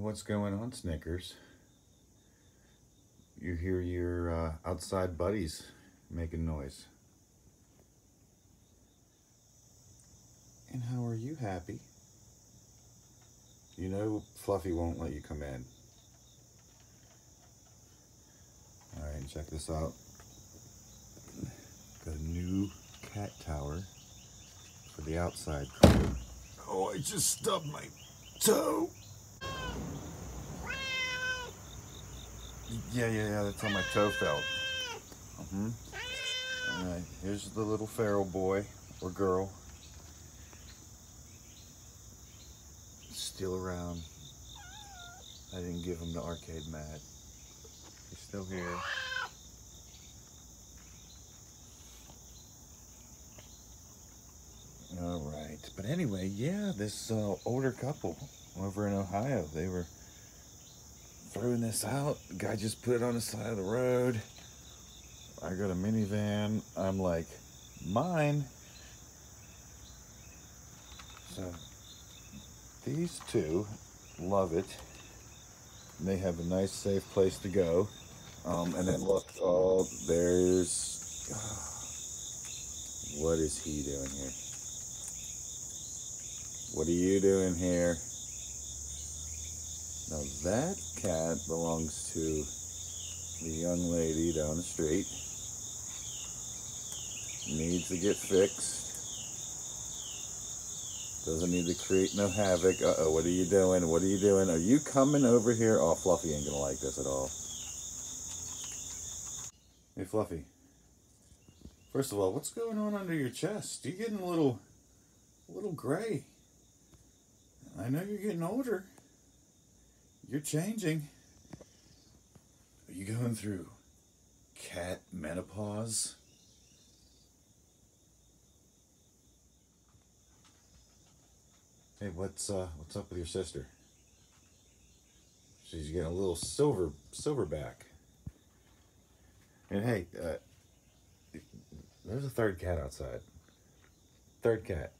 What's going on, Snickers? You hear your outside buddies making noise. And how are you, Happy? You know Fluffy won't let you come in. Alright, check this out. Got a new cat tower for the outside crew. Oh, I just stubbed my toe. Yeah, that's how my toe felt. Alright, here's the little feral boy or girl. Still around. I didn't give him the arcade mat. He's still here. Alright, but anyway, yeah, this older couple over in Ohio, they were throwing this out. The guy just put it on the side of the road. I got a minivan. I'm like, mine. So these two love it. They have a nice, safe place to go. And then look, oh, there's, what is he doing here? What are you doing here? Now that cat belongs to the young lady down the street. Needs to get fixed. Doesn't need to create no havoc. Uh-oh, what are you doing? What are you doing? Are you coming over here? Oh, Fluffy ain't gonna like this at all. Hey, Fluffy. First of all, what's going on under your chest? You're getting a little gray. I know you're getting older. You're changing. Are you going through cat menopause? Hey, what's up with your sister? She's getting a little silverback. And hey, there's a third cat outside. Third cat.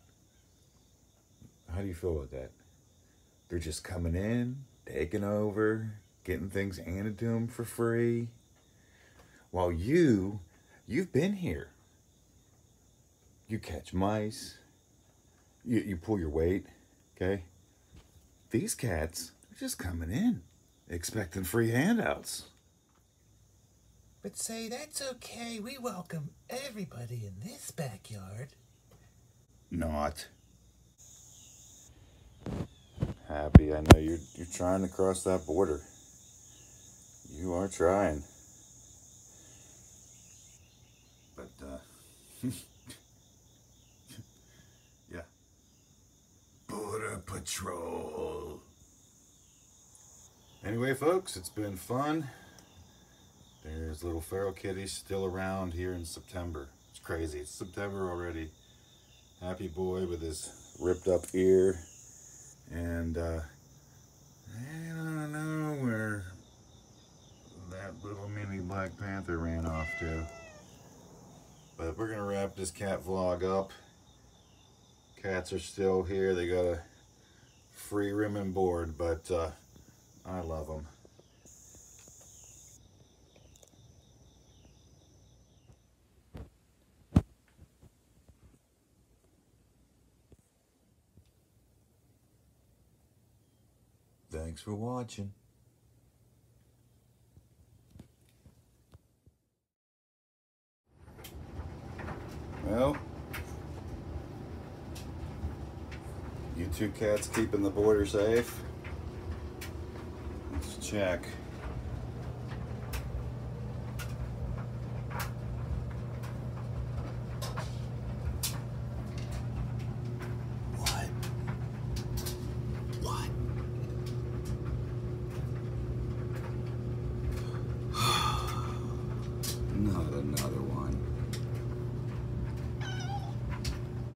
How do you feel about that? They're just coming in, taking over, getting things handed to them for free. While you've been here. You catch mice. You pull your weight. Okay? These cats are just coming in, expecting free handouts. But say, that's okay. We welcome everybody in this backyard. Not. Happy, I know you're trying to cross that border. You are trying. But, yeah. Border Patrol. Anyway, folks, it's been fun. There's little feral kitties still around here in September. It's crazy. It's September already. Happy boy with his ripped up ear. And I don't know where that little mini Black Panther ran off to. But we're going to wrap this cat vlog up. Cats are still here. They got a free room and board, but I love them. Thanks for watching. Well, you two cats keeping the border safe? Let's check.